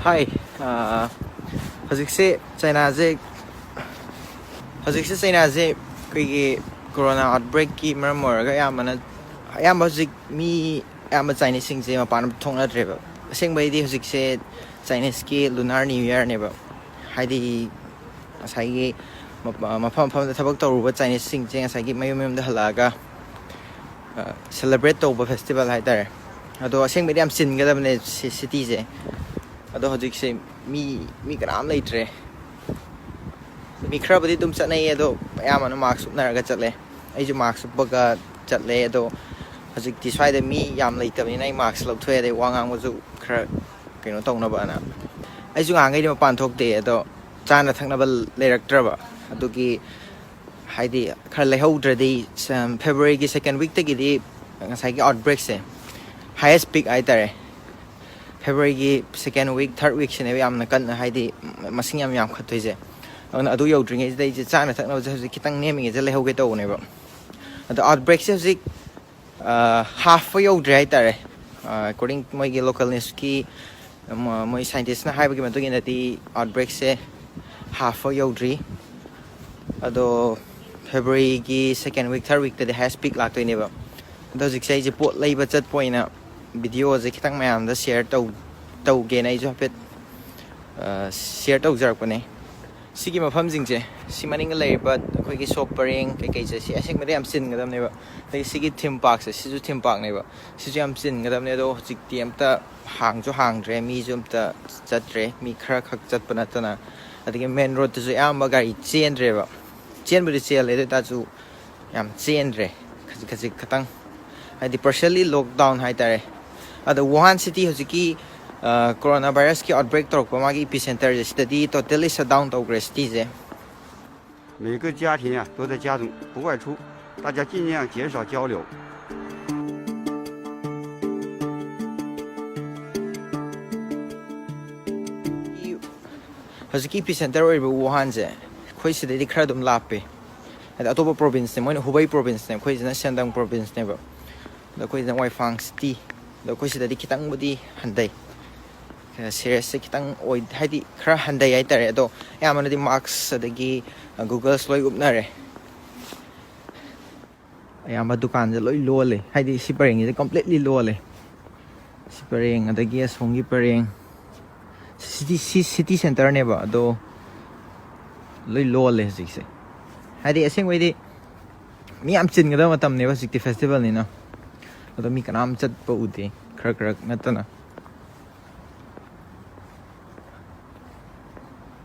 Hi, hꯧꯖꯤꯛꯁꯦ China's ꯑꯩꯈꯣꯏꯒꯤ Corona Outbreak ꯃꯔꯝ ꯑꯣꯏꯔꯒ ꯑꯌꯥꯝꯕ ꯍꯧꯖꯤꯛ ꯃꯤ ꯑꯌꯥꯝꯕ ꯆꯥꯏꯅꯤꯁꯁꯤꯡꯁꯦ ꯃꯄꯥꯟ ꯊꯣꯛꯅꯗ꯭ꯔꯦꯕ ꯑꯁꯦꯡꯕꯩꯗꯤ ꯍꯧꯖꯤꯛꯁꯦ ꯆꯥꯏꯅꯤꯁꯀꯤ ꯂꯨꯅꯥꯔ ꯅ꯭ꯌꯨ ꯏꯌꯔꯅꯦꯕ ꯍꯥꯏꯗꯤ ꯉꯁꯥꯏꯒꯤ ꯃꯐꯝꯗ ꯊꯕꯛ ꯇꯧꯔꯨꯕ ꯆꯥꯏꯅꯤꯁꯁꯤꯡꯁꯦ ꯉꯁꯥꯏꯒꯤ ꯃꯌꯨꯝꯗ ꯍꯜꯂꯛꯑꯒ ꯁꯦꯂꯦꯕ꯭ꯔꯦꯠ ꯇꯧꯕ ꯐꯦꯁꯇꯤꯚꯦꯜ ꯍꯥꯏꯇꯥꯔꯦ ꯑꯗꯣ ꯑꯁꯦꯡꯕꯩꯗꯤ ꯌꯥꯝ ꯆꯤꯟꯒꯗꯕꯅꯦ ꯁꯤꯇꯤꯁꯦ ꯑꯗꯣ ꯍꯧꯖꯤꯛꯁꯦ ꯃꯤ ꯀꯅꯥꯝ ꯂꯩꯇ꯭ꯔꯦ ꯃꯤ ꯈꯔꯕꯨꯗꯤ ꯑꯗꯨꯝ ꯆꯠꯅꯩꯌꯦ ꯑꯗꯣ ꯑꯌꯥꯝꯕꯅ ꯃꯥꯛꯁ ꯎꯞꯅꯔꯒ ꯆꯠꯂꯦ ꯑꯩꯁꯨ ꯃꯥꯛꯁ ꯎꯞꯄꯒ ꯆꯠꯂꯦ ꯑꯗꯣ ꯍꯧꯖꯤꯛꯇꯤ ꯁ꯭ꯋꯥꯏꯗ ꯃꯤ ꯌꯥꯝ ꯂꯩꯇꯕꯅꯤꯅ ꯑꯩ ꯃꯥꯛꯁ ꯂꯧꯊꯣꯛꯑꯦ ꯑꯗꯩ ꯋꯥ ꯉꯥꯡꯕꯁꯨ ꯈꯔ ꯀꯩꯅꯣ ꯇꯧꯅꯕꯅ ꯑꯩꯁꯨ ꯉꯍꯥꯟꯈꯩꯗꯤ ꯃꯄꯥꯟ ꯊꯣꯛꯇꯦ ꯑꯗꯣ ꯆꯥꯅ ꯊꯛꯅꯕ ꯂꯩꯔꯛꯇ꯭ꯔꯕ ꯑꯗꯨꯒꯤ ꯍꯥꯏꯗꯤ ꯈꯔ ꯂꯩꯍꯧꯗ꯭ꯔꯗꯤ ꯐꯦꯕ꯭ꯔꯨꯋꯥꯔꯤꯒꯤ ꯁꯦꯀꯦꯟ ꯋꯤꯛꯇꯒꯤꯗꯤ ꯉꯁꯥꯏꯒꯤ ꯑꯥꯎꯠꯕ꯭ꯔꯦꯛꯁꯦ ꯍꯥꯏꯌꯦꯁ ꯄꯤꯛ ꯍꯥꯏꯇꯥꯔꯦ ꯐꯦꯕ꯭ꯔꯨꯋꯥꯔꯤꯒꯤ ꯁꯦꯀꯦꯟ ꯋꯤꯛ ꯊꯥꯔꯠ ꯋꯤꯛꯁꯤꯅꯦꯕ ꯌꯥꯝꯅ ꯀꯟꯅ ꯍꯥꯏꯗꯤ ꯃꯁꯤꯡ ꯌꯥꯝ ꯌꯥꯝꯈꯠꯇꯣꯏꯁꯦ ꯑꯗꯨꯅ ꯑꯗꯨ ꯌꯧꯗ꯭ꯔꯤꯉꯩꯁꯤꯗ ꯑꯩꯁꯦ ꯆꯥꯅ ꯊꯛꯅꯕꯁꯦ ꯍꯧꯖꯤꯛ ꯈꯤꯇꯪ ꯅꯦꯝꯃꯤꯉꯩꯁꯦ ꯂꯩꯍꯧꯒꯦ ꯇꯧꯕꯅꯦꯕ ꯑꯗꯣ ꯑꯥꯎꯠꯕ꯭ꯔꯦꯛꯁꯦ ꯍꯧꯖꯤꯛ ꯍꯥꯐ ꯌꯧꯗ꯭ꯔꯦ ꯍꯥꯏꯇꯥꯔꯦ ꯑꯦꯀꯣꯔꯗꯤꯡ ꯃꯣꯏꯒꯤ ꯂꯣꯀꯦꯜ ꯅ꯭ꯌꯨꯁꯀꯤ ꯃꯣꯏ ꯁꯥꯏꯟꯇꯤꯁꯅ ꯍꯥꯏꯕꯒꯤ ꯃꯇꯨꯡ ꯏꯟꯅꯗꯤ ꯑꯥꯎꯠꯕ꯭ꯔꯦꯛꯁꯦ ꯍꯥꯐ ꯌꯧꯗ꯭ꯔꯤ ꯑꯗꯣ ꯐꯦꯕ꯭ꯔꯨꯋꯥꯔꯤꯒꯤ ꯁꯦꯀꯦꯟ ꯋꯤꯛ ꯊꯥꯔꯠ ꯋꯤꯛꯇꯗꯤ ꯍꯥꯏꯌꯦꯁ ꯄꯤꯛ ꯂꯥꯛꯇꯣꯏꯅꯦꯕ ꯑꯗꯣ ꯍꯧꯖꯤꯛꯁꯦ ꯑꯩꯁꯦ ꯄꯣꯠ ꯂꯩꯕ ꯆꯠꯄ ꯑꯣꯏꯅ ꯚꯤꯗꯤꯑꯣꯁꯦ ꯈꯤꯇꯪ ꯃꯌꯥꯝꯗ ꯁꯤꯌꯔ ꯇꯧꯒꯦꯅ ꯑꯩꯁꯨ ꯍꯥꯏꯐꯦꯠ ꯁꯤꯌꯔ ꯇꯧꯖꯔꯛꯄꯅꯦ ꯁꯤꯒꯤ ꯃꯐꯝꯁꯤꯡꯁꯦ ꯁꯤ ꯃꯅꯤꯡꯗ ꯂꯩꯔꯤꯕ ꯑꯩꯈꯣꯏꯒꯤ ꯁꯣꯞ ꯄꯔꯦꯡ ꯀꯩꯀꯩꯁꯦ ꯁꯤ ꯑꯁꯦꯡꯕꯗꯤ ꯌꯥꯝ ꯆꯤꯟꯒꯗꯕꯅꯦꯕ ꯑꯗꯒꯤ ꯁꯤꯒꯤ ꯊꯤꯝ ꯄꯥꯔꯛꯁꯦ ꯁꯤꯁꯨ ꯊꯤꯝ ꯄꯥꯔꯛꯅꯦꯕ ꯁꯤꯁꯨ ꯌꯥꯝ ꯆꯤꯟꯒꯗꯕꯅꯦ ꯑꯗꯣ ꯍꯧꯖꯤꯛꯇꯤ ꯑꯝꯇ ꯍꯥꯡꯗ꯭ꯔꯦ ꯃꯤꯁꯨ ꯑꯝꯇ ꯆꯠꯇ꯭ꯔꯦ ꯃꯤ ꯈꯔ ꯈꯛ ꯆꯠꯄ ꯅꯠꯇꯅ ꯑꯗꯒꯤ ꯃꯦꯟ ꯔꯣꯗꯇꯁꯨ ꯑꯌꯥꯝꯕ ꯒꯥꯔꯤ ꯆꯦꯟꯗ꯭ꯔꯦꯕ ꯆꯦꯟꯕꯨꯗꯤ ꯆꯦꯜꯂꯦ ꯑꯗꯨ ꯑꯣꯏꯇꯥꯔꯁꯨ ꯌꯥꯝ ꯆꯦꯟꯗ꯭ꯔꯦ ꯈꯖꯤꯛ ꯈꯛꯇꯪ ꯍꯥꯏꯗꯤ ꯄꯥꯔꯁꯦꯜꯂꯤ ꯂꯣꯛꯗꯥꯎꯟ ꯍꯥꯏꯇꯥꯔꯦ ꯑꯗꯣ ꯋꯨꯍꯥꯟ ꯁꯤꯇꯤ ꯍꯧꯖꯤꯛꯀꯤ ꯀꯣꯔꯣꯅꯥ ꯚꯥꯏꯔꯁꯀꯤ ꯑꯥꯎꯠꯕ꯭ꯔꯦꯛ ꯇꯧꯔꯛꯄ ꯃꯥꯒꯤ ꯏꯄꯤ ꯁꯦꯟꯇꯔꯁꯦ ꯁꯤꯗꯗꯤ ꯇꯣꯇꯦꯜꯂꯤ ꯁꯠ ꯗꯥꯎꯟ ꯇꯧꯈ꯭ꯔꯦ ꯁꯤꯇꯤꯁꯦ 每个家庭都在家中不外出，大家尽量减少交流。 ꯍꯧꯖꯤꯛꯀꯤ ꯏꯄꯤ ꯁꯦꯟꯇꯔ ꯑꯣꯏꯔꯤꯕ ꯋꯨꯍꯥꯟꯁꯦ ꯑꯩꯈꯣꯏ ꯁꯤꯗꯩꯗꯤ ꯈꯔ ꯑꯗꯨꯝ ꯂꯥꯞꯄꯦ ꯍꯥꯏꯗꯤ ꯑꯇꯣꯞꯄ ꯄ꯭ꯔꯣꯚꯤꯟꯁꯅꯦ ꯃꯣꯏꯅ ꯍꯨꯕꯩ ꯄ꯭ꯔꯣꯚꯤꯟꯁꯅꯦ ꯑꯩꯈꯣꯏꯁꯤꯅ ꯁꯦꯟꯗꯪ ꯄ꯭ꯔꯣꯚꯤꯟꯁꯅꯦꯕ ꯑꯗꯣ ꯑꯩꯈꯣꯏꯁꯤꯅ ꯋꯥꯏꯐꯥꯡ ꯁꯤꯇꯤ ꯑꯗꯣ ꯑꯩꯈꯣꯏ ꯁꯤꯗꯗꯤ ꯈꯤꯇꯪꯕꯨꯗꯤ ꯍꯟꯊꯩ ꯁꯦꯔꯤꯌꯁꯁꯦ ꯈꯤꯇꯪ ꯍꯥꯏꯗꯤ ꯈꯔ ꯍꯟꯊꯩ ꯍꯥꯏꯇꯥꯔꯦ ꯑꯗꯣ ꯑꯌꯥꯝꯕꯅꯗꯤ ꯃꯥꯛꯁ ꯑꯗꯒꯤ ꯒꯨꯒꯜꯁ ꯂꯣꯏ ꯎꯞꯅꯔꯦ ꯑꯌꯥꯝꯕ ꯗꯨꯀꯥꯟꯁꯦ ꯂꯣꯏ ꯂꯣꯜꯂꯦ ꯍꯥꯏꯗꯤ ꯁꯤ ꯄꯔꯦꯡꯁꯤꯗ ꯀꯝꯄ꯭ꯂꯤꯠꯂꯤ ꯂꯣꯜꯂꯦ ꯁꯤ ꯄꯔꯦꯡ ꯑꯗꯒꯤ ꯑꯁꯣꯝꯒꯤ ꯄꯔꯦꯡ ꯁꯤꯇꯤ ꯁꯦꯟꯇꯔꯅꯦꯕ ꯑꯗꯣ ꯂꯣꯏ ꯂꯣꯜꯂꯦ ꯍꯧꯖꯤꯛꯁꯦ ꯍꯥꯏꯗꯤ ꯑꯁꯦꯡꯕꯩꯗꯤ ꯃꯤ ꯌꯥꯝ ꯆꯤꯟꯒꯗꯕ ꯃꯇꯝꯅꯦꯕ ꯍꯧꯖꯤꯛꯇꯤ ꯐꯦꯁꯇꯤꯚꯦꯜꯅꯤꯅ ꯑꯗꯣ ꯃꯤ ꯀꯅꯥꯝ ꯆꯠꯄ ꯎꯗꯦ ꯈꯔ ꯅꯠꯇꯅ